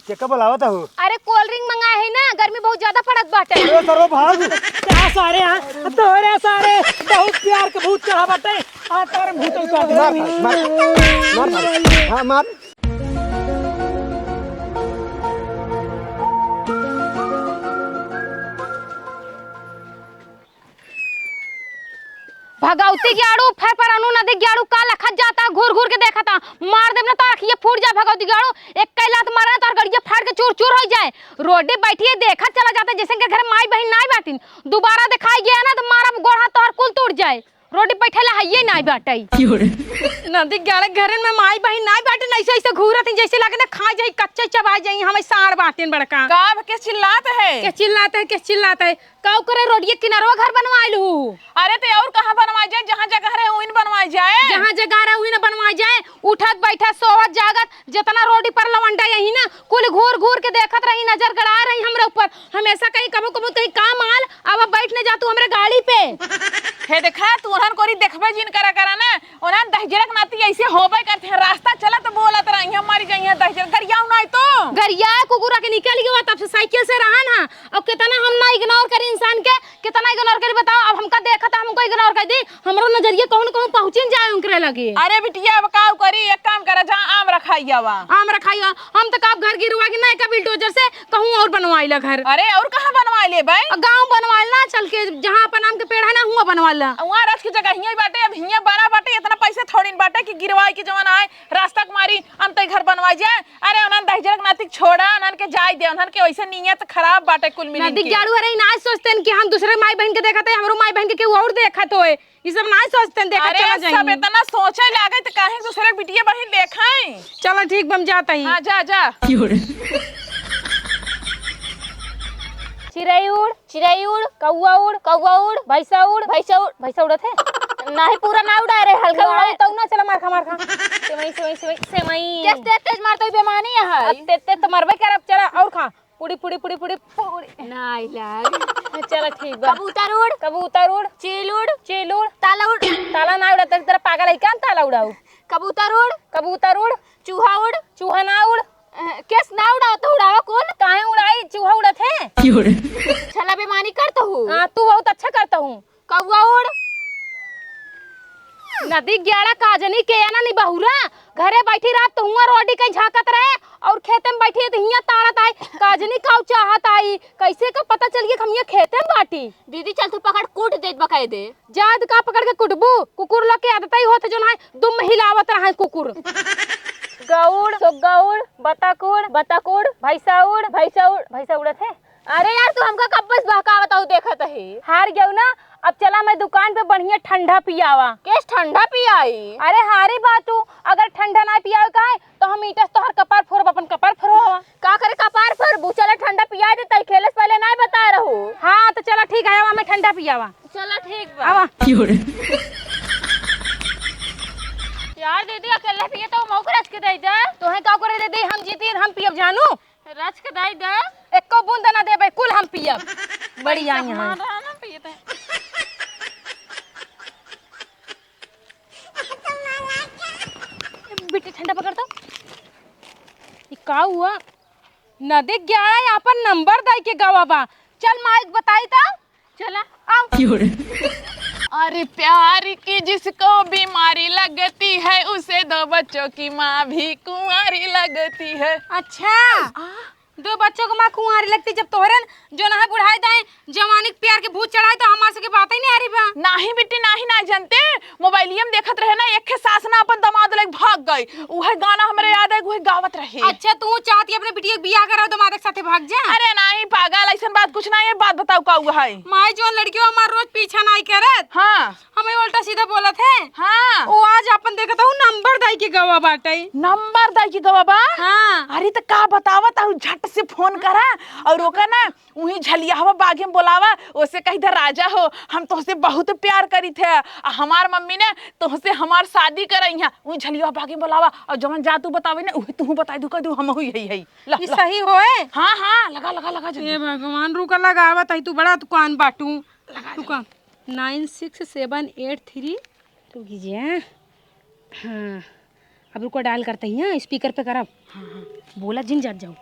केका बोलावत हो? अरे कोल्ड ड्रिंक मंगाए है ना, गर्मी बहुत ज्यादा पड़त बाटे। अरे सरो भाग क्या सारे हां तोरे सारे बहुत प्यार के भूत चढ़ा बाटे। आ तारे भूत उतार दे मार हां मार। भगवती ग्याड़ू फर पर अनु नदी ग्याड़ू का लखत जाता घूर घूर के देखा था मार देव ना तो अखिए फूट जाए। भगवती ग्याड़ू एक कैलात मारा तो गड़िया फाड़ के चूर चूर हो जाए। रोडे बैठिए देखा चला जाता जैसे के घर माई बहन नहीं बाटिन दोबारा दिखाई गया ना तो मारा गोड़ा तोहर कुल टूट जाए। रोडी बैठेला हइये नहीं बाटई नदी ग्याड़े घर में माई बहन नहीं बाटिन ऐसे ऐसे घूरत जैसे लगे ना खा जाई कच्चे चबा जाई हमें सार बाटिन बड़का का के चिल्लात है के चिल्लाता है काऊ करे रोडिये किनारो घर बनवाइलू। अरे तो और कहां बनवाई जाए जहां जगह रहे वहीं बनवाई जाए। जहां जगह रहे वहीं ना बनवाई जाए। उठत बैठत सोवत जागत जितना रोडी पर लवंडा यही ना कुल घूर घूर के देखत रही नजर गड़ा रही हमरे ऊपर हमेशा कहीं कबो कबो कहीं काम आल अब बैठने जा तू हमरे गाड़ी पे हे देखा तू उन्हन कोरी देखबे जिन करा करा ना उन्हन दहजरक नाती ऐसे होबे करते हैं रास्ता चलत बोलत रही हमारी जइया दहजर गरियाऊ नहीं तो गरिया कुकुरा के निकल गया तब से साइकिल से रहन हां अब कितना हम ना इग्नोर करी इंसान के कितना इग्नोर करी बताओ। अब हमका देखा था हमको इग्नोर कर दी हमरो नजरिए कहूं कहूं पहुंचिन जाए उनकरे लगे। अरे बिटिया अब काऊ करी एक काम करा जहां आम रखाइया वा आम रखाइया हम तो कब घर गिरवा के नहीं कभी डोजर से कहूं और बनवाइला घर। अरे और कहां बनवा ले भाई गांव बनवाइला चल के जहां अपन आम के पेड़ है ना हुआ बनवाइला वहां रख की जगह हिया बाटे अब हिया बड़ा बाटे इतना पैसे थोड़ी बाटे कि गिरवाई के जवन आए रास्ता के मारी अंत घर बनवाई जाए। अरे उनन दहजरक नातिक छोड़ा उनन के जाय दे उनन के वैसे नियत खराब बाटे कुल मिली नदी गाड़ू अरे ना सोचते कि हम दूसरे माई बहन के देखते हमरो माई बहन के और देखत होए ये सब ना सोचते देखा चला जाए। सब इतना सोचे लागे तो काहे दूसरे बिटिया बहन देखाई। चलो ठीक बम जाता ही। हां जा जा चिड़ै उड़ कौवा उड़ भैंसा उड़ उड़त है नहीं पूरा ना उड़ा रे हल्का उड़ा तो ना चला मार खा सेवई कैसे तेज मारतो बेमानी है ते तो मरबे करब चला और खा पुड़ी नहीं लाग चलो ठीक बा। कबूतर उड़ चील उड़ ताला ना उड़ा तेरा पागल है क्या ताला उड़ाऊ। कबूतर उड़ चूहा ना उड़ केस ना उड़ाओ तो उड़ावा कौन काहे उड़ाई चूहा उड़त है छला बेमानी करता हूँ। हाँ तू बहुत अच्छा करता हूँ। कौवा उड़ नदी ग्याड़ा काजनी के ना नहीं बहुरा घरे बैठी रात तो हुआ रोडी कहीं झाकत रहे और खेते में बैठी तो हिया ताड़त आई काजनी काऊ चाहत आई कैसे का पता चल गया हम ये खेते में बाटी। दीदी चल तू पकड़ कूट दे बकाए दे जाद का पकड़ के कुटबू कुकुर लोग के आदत ही होते जो ना दुम हिलावत रहा कुकुर गौड़ सुग्गौड़ बतकुड़ भैंसा उड़त है। अरे यार तू हमका कब बस बहकावत हो देखत है हार गयो ना। अब चला मैं दुकान पे बढ़िया ठंडा पियावा। केस ठंडा पियाई? अरे हारी बात तू अगर ठंडा ना पियावे काहे तो हम ईटस तोहर कपार फोड़ अपन कपार फोड़वा का करे कपार फोड़ चला ठंडा पिया दे तई खेले से पहले नहीं बता रहू। हां तो चला ठीक है मैं ठंडा पियावा। चला ठीक बा आवा यार दीदी अकेले पिए तो मौक रच के दे दे तोहे का करे दे दे हम जीती हम पियब जानू रच के दे दे एको बूंद ना देबे कुल हम पियब बढ़िया यहां ना पियते बेटी ठंडा पकड़ता ये का हुआ नदी गया यहाँ पर नंबर दे के गवा बा चल माइक बताई था चला आओ। अरे प्यार की जिसको बीमारी लगती है उसे दो बच्चों की माँ भी कुंवारी लगती है। अच्छा दो बच्चों को माँ कुंवारी लगती जब तोहरन जो ना बुढ़ाई दाए जवानी प्यार के भूत चढ़ाए तो हमारे से की बात ही नहीं आ रही बा। नाही बेटी नाही ना जानते मोबाइलियम देखत रहे ना एक के सास ना अपन दामाद लग भाग गई उहे गाना हमरे याद है उहे गावत रहे। अच्छा तू चाहती अपने बिटिया के बियाह कराओ दामाद के साथे भाग जा। अरे नहीं पागल ऐसा बात कुछ नहीं है बात बताओ का हुआ है माई जो लड़कियों हमार रोज पीछा नहीं करत। हां हमें उल्टा सीधा बोलत है। हां वो आज अपन देखत हूं नंबर दाई के गवा बाटे नंबर दाई के गवा बा। हां अरे तो का बतावत हूं झट से फोन करा और ओका ना वही झलियावा बागे में बोलावा ओसे कही दे राजा हो हम तोहसे बहुत प्यार करी थे हमार मम्मी ने तोहसे हमार शादी करई है वही झलियावा बागे में बोलावा और जवन जा तू बतावे ना उहे तू बताई दू का दू हम हुई है ये सही होए। हां हां लगा ये भगवान रुका लगावत है तू बड़ा दुकान बाटू दुकान 96783 रुक कीजिए। हाँ अब रुको डायल करते हैं स्पीकर पे करब हाँ हाँ बोला जिन जात जाओ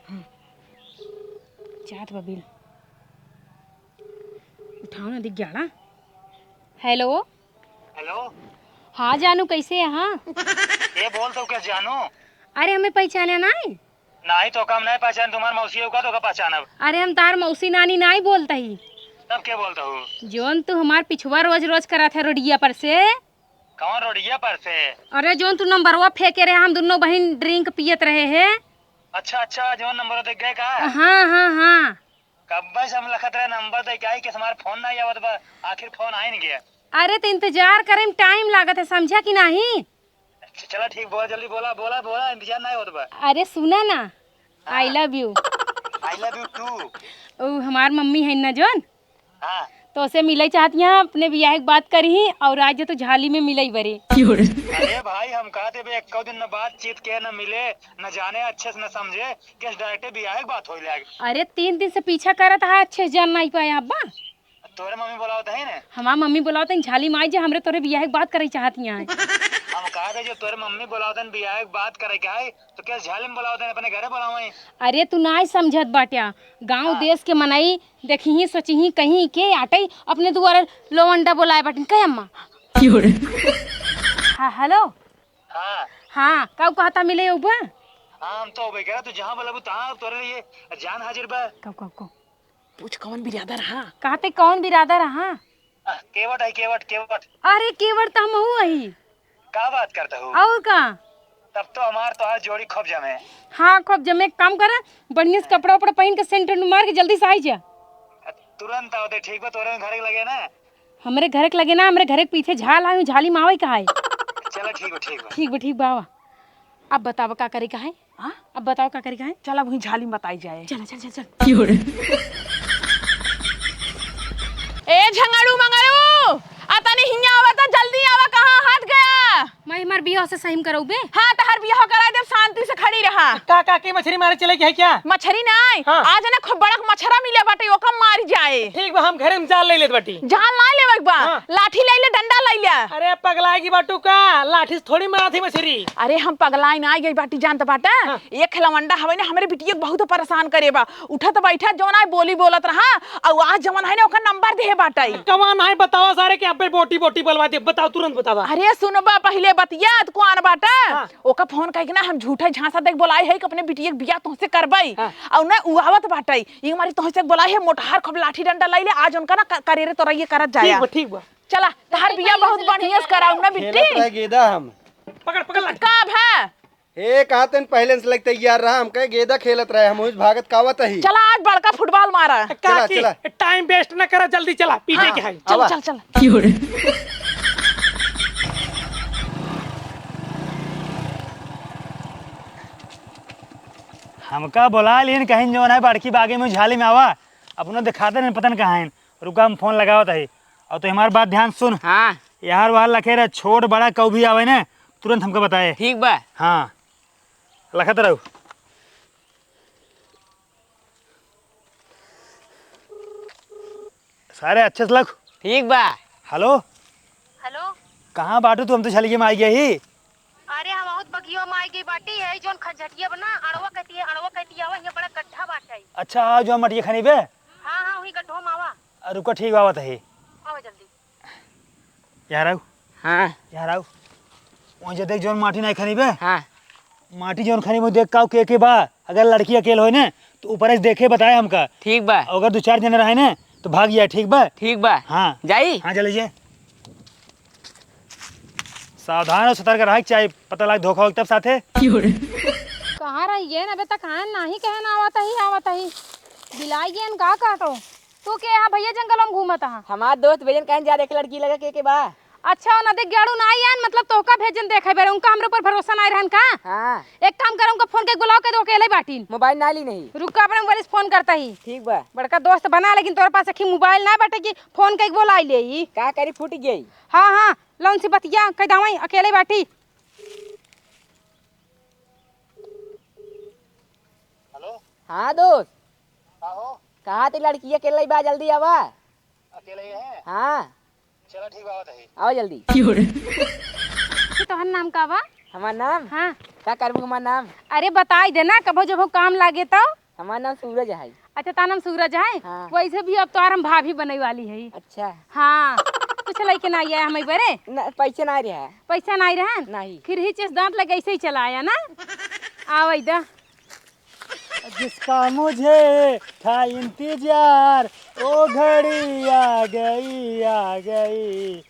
जात बबिल उठाओ ना दिख गया ना। Hello hello. हाँ जानू कैसे यहाँ? ये बोल तो क्या जानू? अरे हमें पहचाना नहीं। नहीं तो कम नहीं पहचान, तुम्हार मौसी होगा तो का पहचानब। अरे हम तार मौसी नानी नहीं बोलता ही। तब क्या बोलता हूँ? जोन तू हमार पिछुआ रोज रोज करा था रोडिया पर से। कौन रोडिया पर से? अरे जोन तू नंबरवा फेंके रहे हम दोनों बहन ड्रिंक पियत रहे हैं। अच्छा जो नंबर देख गए का? हाँ हाँ हाँ। कब बस हम लखत रहे नंबर दे क्या कि हमारा फोन नहीं आवत बा, आखिर फोन आ ही नहीं गया। अरे तो इंतजार करे में टाइम लागत है समझा कि नहीं? चला ठीक, बोला जल्दी, बोला बोला बोला, इंतजार नहीं होता बा। अरे सुना ना, I love you. I love you too. ओ हमार मम्मी है ना जोन, हाँ तो उसे मिले चाहती हैं, अपने बियाह की बात करी और आज तो झाली में मिले बरे। अरे भाई हम कहते भाई एक दिन न बातचीत के न मिले न जाने अच्छे से न समझे किस डायरेक्ट भी आए बात हो जाएगी। अरे 3 दिन से पीछा करा था, अच्छे से जान नहीं पाया अब्बा। तोरे मम्मी बोलावत है ना? हमार मम्मी बुलाते हैं झाली में आई जो हमरे तोरे बियाह की बात करे चाहती हैं। हम कहा थे जो तोरे मम्मी बुलावतन बियाह की बात करे क्या है तो क्या झाली में बुलावतन अपने घरे बुलावे? अरे तू ना समझत बाटिया, गांव देश के मनाई देखी ही सोची ही कहीं के आटे अपने दुआरे लोवंडा बुलाए बाटिन कह अम्मा। हाँ हेलो। हाँ हाँ कब कहता मिले उबा? हाँ हम तो कह तू जहाँ बोला तहाँ तोरे लिए जान हाजिर बा। कब पूछ कौन बिरादर रहा? कहते कौन बिरादर रहा? केवट है, केवट केवट। अरे केवट तो हम वही का बात करता हूँ? और का तब तो हमार तो आज जोड़ी खूब जमे। हाँ खूब जमे, काम कर बढ़िया से कपड़ा उपड़ा पहन के सेंटर मार के जल्दी से आई जा। तुरंत आओ दे, ठीक बा? तोरे घर के लगे ना? हमरे घर के लगे ना, हमरे घर के पीछे झाल आई झाली मावे का है। चलो ठीक बा ठीक बा। ठीक बाबा। अब बताओ का करे का है? हाँ अब बताओ का करे का है? चला वही झाली में बताई जाए। चल चल चल चल। ए झंगाड़ू मंगाड़ू आता नहीं हिया आवा था, जल्दी आवा, कहाँ हट गया? मैं हमार बियाह से सही में कराऊ बे। हाँ तो हर बियाह कराए देव, शांति से खड़ी रहा। का की मछली मारे चले गए क्या? मछरी नहीं, हाँ। आज ना खूब बड़ा मछरा मिले बाटे, ओका मारी जाए। ठीक बा, हम घरे में जाल ले लेत बाटी। जाल ना लेवे बा, हाँ। लाठी ले ले, डंडा ले ले। अरे पगलाएगी बाटू का, लाठी से थोड़ी मारा थी मछली। अरे हम पगलाई ना गई बाटी, जानत बाटा। हाँ। एक खिलवंडा हवे ना हमरे बिटिया के बहुत परेशान करे बा, उठत बैठत जवन आए बोली बोलत रहा, और आज जवन है ना ओका नंबर दे बाटाई। कमान है बतावा सारे के अबे बोटी बोटी बोलवा दे, बताओ तुरंत बतावा। अरे सुनबा पहले बतिया तो कौन बाटा। हाँ। ओका फोन कह के ना हम झूठे झांसा देख बोलाई है कि अपने बिटिया के बियाह तुमसे करबई। हाँ। और ना उआवत बाटाई ये हमारी तुमसे बोलाई है, मोटहार खूब लाठी डंडा ले ले, आज उनका ना करेरे तोरा ये करत जाया। ठीक बा। चला तहार बियाह बहुत बढ़िया से कराऊ ना बिट्टी। खेलत रह गेदा हम। पकड़ पकड़ लाठी। कब है? ए कहतन पहले से लग तैयार रहा, हम कहे गेदा खेलत रहे, हम उस भागत कावत ही। चला आज बड़का फुटबॉल मारा। चला, काकी चला। टाइम वेस्ट न करा, जल्दी चला, पीछे हाँ। के है। चल आवा। चल चल। हमका बोला लेकिन कहीं जो है बड़की बागे में झाली में आवा, अपना दिखाते नहीं पता कहाँ है। रुका हम फोन लगावत है, और तो हमारी बात ध्यान सुन। हाँ यार वहाँ लखे रहे छोट बड़ा कौ भी आवे ना तुरंत हमको बताए। ठीक बा। हाँ लखत रहो। सारे अच्छे से लख। ठीक बा। Hello hello. कहाँ बाटू तू? हम तो छलिए में आई गई ही। अरे हम बहुत बगिया में आई गई बाटी है जोन खजटिया बना अड़वा कहती है आवा ये बड़ा गड्ढा बाटा। अच्छा आओ जो हम मटिया खनी बे। हाँ हाँ वही गड्ढो में आवा। रुको ठीक बात है। आओ जल्दी। यार आओ, हाँ यार आओ, वहीं जो देख जोन माटी नहीं खनी बे। हाँ माटी जोन खनी में देख का के बा, अगर लड़की अकेले हो ना तो ऊपर से देखे बताए हमका। ठीक बा। अगर 2-4 जने रहे ना तो भाग जाए। ठीक बा? ठीक बा। हाँ जाई। हाँ चलिए। सावधान और सतर्क रह चाहे पता लगे धोखा हो तब साथे। कहाँ रही है ना तक कहाँ ना ही कहे ना आवता ही बिलाई गेन का कहतो तू के यहाँ भैया जंगल में घूमता है। हमार दोस्त भेजन कहीं जा देख लड़की लगा के बा। अच्छा नदी गेड़ू ना आई मतलब तोका भेजन देखे बेरे उनका हमरे ऊपर भरोसा नहीं रहन का। हाँ एक काम कर उनका फोन के बुलाओ के दो अकेले बाटीन। मोबाइल ना ली नहीं। रुका अपने मोबाइल से फोन करता ही। ठीक बा। बड़का दोस्त बना लेकिन तोरे पास अखी मोबाइल ना बाटे कि फोन के बुला ले ही। का करी फूट गई। हाँ हाँ लौन सी बतिया कह दावई अकेले बाटी। हेलो हाँ दोस्त हो कहाँ थी लड़की अकेले बा, जल्दी आवा। अकेले ही है? हाँ चलो ठीक बात है। आओ जल्दी। तोहर नाम का बा? हमार नाम हाँ क्या करबू हमार नाम? अरे बताई देना कभो जब काम लागे तो। हमार नाम सूरज है। अच्छा ता नाम सूरज है। हाँ। वैसे भी अब तो हम भाभी बने वाली है। अच्छा हाँ कुछ लेके ना आया हमें बरे पैसे ना रहे है। पैसा नहीं रहा नहीं। फिर ही चीज दांत लगे ऐसे ही चलाया ना। आओ इधर। जिसका मुझे था इंतजार वो घड़ी आ गई।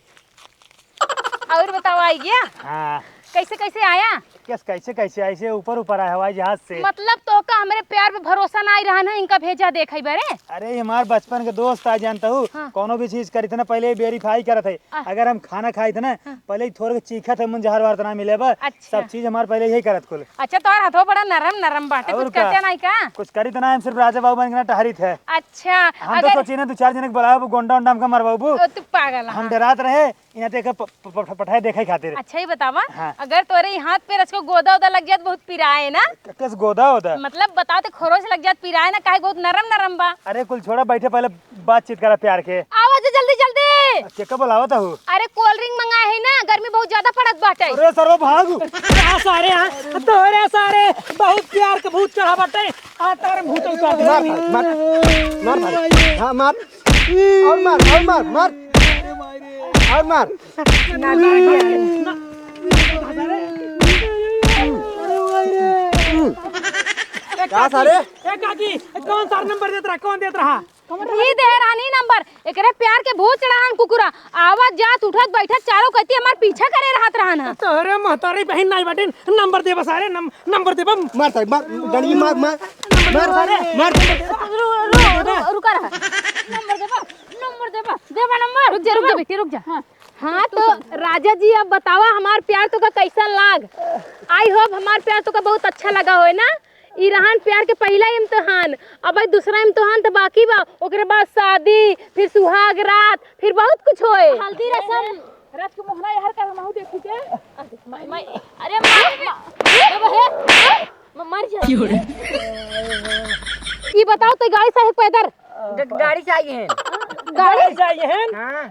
और बताओ आई गया हाँ कैसे कैसे आया? कैसे कैसे ऐसे ऊपर आया हवाई जहाज से। मतलब तो का हमारे प्यार पे भरोसा नहीं रहा ना इनका भेजा देखे बरे। अरे ये हमारे बचपन के दोस्त आ जानता हूँ। हाँ। कोनो भी चीज करी थे ना पहले वेरीफाई करत है। अगर हम खाना खाई थे ना पहले ही थोड़ा चीखा थे मुझे हर बार तो ना मिले बा। अच्छा। सब चीज हमारे पहले यही करत कुल। अच्छा तो हाथों बड़ा नरम नरम बाटे और कुछ का? करते नहीं का? कुछ करी तो ना हम सिर्फ राजा बाबू बन के ना टहरी थे। अच्छा हम तो अगर सोची ना 2-4 जने के बुलाया गोंडा उंडा हमका मरवाबू। ओ, तू पागल है। हम डरात रहे इन्हें देख पठाए देखे खातिर। अच्छा ही बतावा हाँ। अगर तोरे हाथ पे रचको गोदा उदा लग जात बहुत पिराए ना। किस गोदा होता। मतलब बताओ तो खरोच लग जात पिराए ना काहे बहुत नरम नरम बा। अरे कुल छोड़ा बैठे पहले बातचीत करा प्यार के। आवाज जल्दी जल्दी। के बुलावत हूँ। अरे कोल्ड ड्रिंक मंगाए है ना गर्मी बहुत ज्यादा पड़त बाटे। अरे सर्व भाग क्या सारे तोरे सारे बहुत प्यार के भूत चढ़ा बाटे। आ तार भूत उतार दे। मार भाई हाँ मार और मार और मार क्या सारे ए काकी कौन सा नंबर देत रहा? कौन देत रहा? ही दे रानी नंबर एकरे प्यार के भूत चढ़ान कुकुरा आवाज जात उठत बैठत चारों कहती हमार पीछा करे रहत रहन है। तोरे महतारी बहन नहीं बाटे नंबर दे सारे नंबर दे मार सारे मार गणी मार रुका रहा नंबर देबा नंबर रुक जा बेटी रुक जा। हाँ तो राजा जी अब बतावा हमार प्यार तो का कैसा लाग? आई होप हमार प्यार तो का बहुत अच्छा लगा होए ना। ई रहन प्यार के पहला इम्तिहान अब दूसरा इम्तिहान तो बाकी बा। ओकरे बाद शादी फिर सुहाग रात फिर बहुत कुछ होए। हल्दी रसम रात को मोहना यार कर महू देखी के अरे मर जा। ई बताओ तो गाड़ी साहब पैदल गाड़ी चाहिए है। गाड़ी चाहिए है।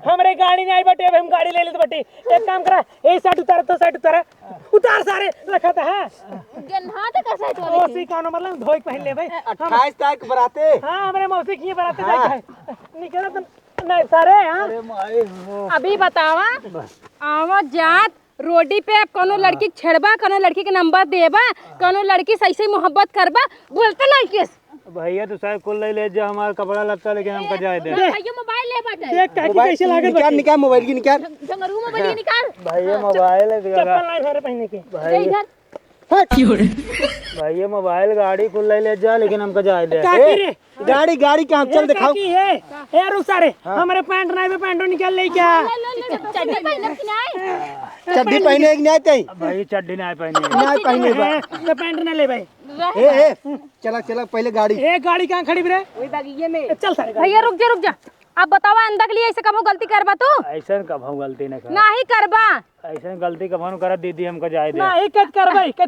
हमरे गाड़ी नहीं आई बटे अब हम गाड़ी ले लेते बटे। एक काम करा ए साइड उतार तो साइड उतार सारे रखता है। गन्हा तो कैसे तो मौसी कानो मतलब धोई पहन ले भाई। 28 तारीख बराते। हाँ हमरे मौसी की बराते जाके है निकला तो नहीं सारे। हाँ अभी बतावा आवाज जात रोडी पे कोनो लड़की छेड़बा कोनो लड़की के नंबर देबा कोनो लड़की सही से मोहब्बत करबा बोलते नहीं किस भैया तो शायद कुल ले जा हमारा कपड़ा लगता लेकिन हमका जाए दे। भैया मोबाइल ले बाटे देख काकी कैसे लागत निकाल मोबाइल की निकाल। जंगरू में बड़ी निकाल भैया मोबाइल है चप्पल नहीं सारे पहनने के। इधर भैया मोबाइल गाड़ी कुल ले जा लेकिन हमका जाए दे। काकी रे गाड़ी कहाँ चल दिखाओ। काकी है यार रुक सारे हमारे पैंट नहीं में पैंटो निकाल ले क्या? चड्डी पहन के नहीं चड्डी पहने एक नहीं तई भाई चड्डी नहीं पहनी नहीं पहने बा। तो पैंट ना ले भाई। ए चला पहले गाड़ी। ए गाड़ी कहाँ खड़ी रे? वही बगीचे में। चल सारे भैया रुक जा अब बतावा अंधा के लिए ऐसे कबो गलती करबा तू ऐसा कभू गलती न कर। नहीं करबा ऐसा गलती कभू कर दीदी हमका जाए दे। ना एक कद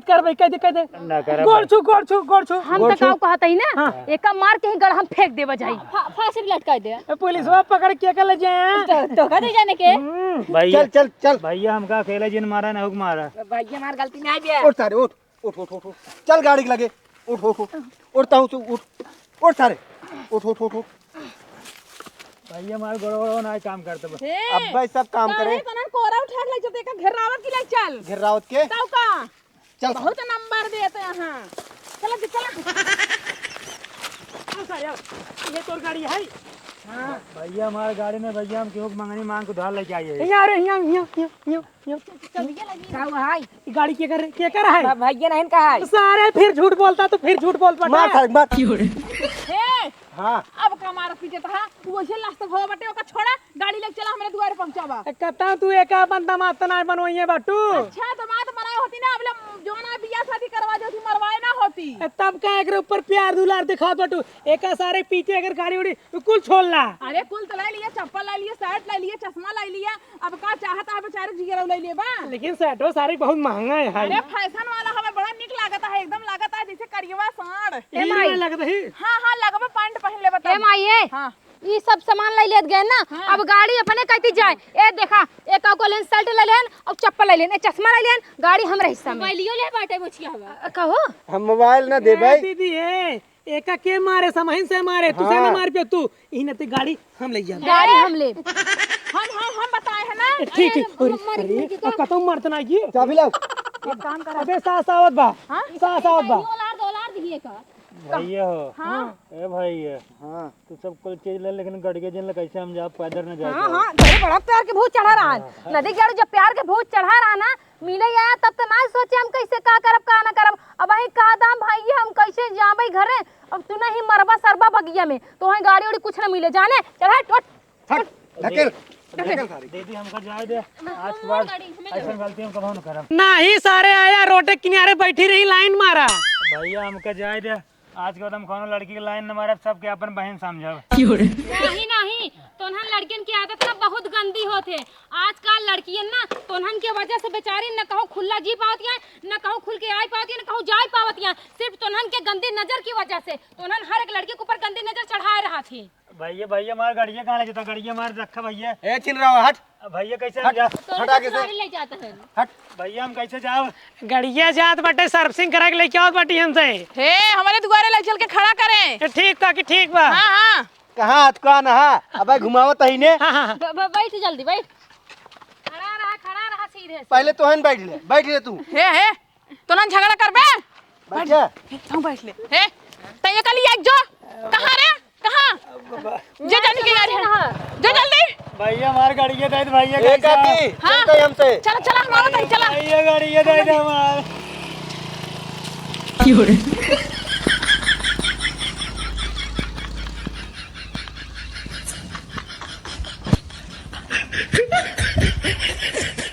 करबै कद ना कर गोड़ छू हम तो काऊ कहत ही ना एक मार के ही गड़ हम फेंक देबा जाई फांसी लटका दे। पुलिस वाला पकड़ के ले जाए तो कदे जाने के भैया चल भैया हमका अकेले जिन मारा ना हुक मारा। भैया हमार गलती नहीं है। उठ सारे उठ चल गाड़ी के लगे उठता हूँ उठ सारे उठ भैया हमारे गोड़ो ना काम करते बस। अब भाई सब काम करे। तना कोरा उठा ले जते का घेरावत की ले चल घेरावत के ताऊ का चल बहुत नंबर देते यहां। चला सारे ये तोर गाड़ी है। भैया हमारे गाड़ी में भैया हम क्यों मंगनी मांग को उधार लेके आइए। यार यहाँ काऊ हाय गाड़ी के कर है? भैया नहीं कहा है। सारे फिर झूठ बोलता तो फिर झूठ बोल मार पड़ा। सारे मार। हे हाँ अब का मारा पीछे था वो से लास्ट हो बटे ओका छोड़ा गाड़ी लेके चला हमरे दुआरे पहुंचावा। कहता तू एक बंदा माता ना बनवाइए बाटू। अच्छा तो बात बनाई होती ना अबले जो ना बियाह शादी करवा देती मरवाए ना होती। तब का एक ऊपर प्यार दुलार दिखा बाटू एक सारे पीछे अगर गाड़ी उड़ी कुल छोड़ ला। अरे कुल तो ले लिया चप्पल ले लिया शर्ट ले लिया चश्मा ले लिया अब का चाहता है बेचारे जिगरा ले लिए बा। लेकिन सेटो सारे बहुत महंगा है। अरे फैशन वाला हमें बड़ा निक लागता है एकदम लागता है जैसे करियवा साड़। हीरो लगता है। हां लगबे पैंट पहन ले बता। ए माईए हां ये सब सामान ले लेत गए ना। अब गाड़ी अपने कहती जाए। ए देखा एक को लेन शर्ट ले लेन और चप्पल ले लेन, ए चश्मा ले लेन, गाड़ी हमरा हिस्सा में। मोबाइलियो ले बाटे मुछिया हवा कहो। हम मोबाइल ना दे भाई। दीदी है एका के मारे समहिन से मारे तू से ना मार पे तू ई न ते गाड़ी हम ले जा। गाड़ी हम ले। हम बताए है ना। ठीक है अरे कतौ मरत ना की चाबी लाओ। एक काम कर अबे सास आवत बा सास आवत बा डॉलर दिए का भैया हो ए भैया हां तू सब कुल चीज ले लेकिन गड़के जिन कैसे हम जा पैदल न जाए। हां तेरे बड़ा प्यार के भूत चढ़ा रहा है। नदी के जब प्यार के भूत चढ़ा रहा ना मिले आया तब तो ना सोचे हम कैसे का करब का ना करब। अब वही का दाम भाई हम कैसे जाबे घरे। अब तू नहीं मरबा सरबा बगिया में तो वही गाड़ी उड़ी कुछ ना मिले जाने चल हट ढकेल दीदी हमका जाए दे आज के बाद ऐसा गलती हम कभी न करब। नहीं सारे आया रोड के किनारे बैठी रही लाइन मारा। भैया हमका जाए दे आज के बाद हम कोनो लड़की के लाइन न मारब, सबके अपन बहन समझब। नहीं तोहन लड़कियन की आदत ना बहुत गंदी होते। आजकल लड़कियन ना तोहन के वजह से बेचारी न कहूं खुला जी पावती है न कहूं खुल के आई पावती है न कहूं जाई पावती है। सिर्फ तोहन के गंदी नजर की वजह से तोहन हर एक लड़की के ऊपर गंदी नजर चढ़ाए रहा थे। भैया मार गाड़िया कहाँ ले जाता? गाड़िया मार रखा भैया। ए चिन रहा हट भैया कैसे हम जा? हटा के से ले जाता है। हट भैया हम कैसे जाओ? गड़िया जात बटे सर्विसिंग करा के लेके आवत बाटी हमसे। हे हमारे दुआरे ले चल के खड़ा करें। ठीक बा कि ठीक बा। हां कहां हाथ का ना अबे घुमावत ही ने। हां बैठ जल्दी बैठ। खड़ा रहा सीधे से। पहले तो हन बैठ ले तू। हे तो ना झगड़ा करबे। बैठ जा तू बैठ ले। हे तय कली एक जो कहां रे कहां जे जानी के यार है जो जल्दी। भैया मार गाड़िया दे दे भैया एक आती हाँ। चलते हमसे। चला हमारा तई चला। भैया गाड़िया दे दे हमार।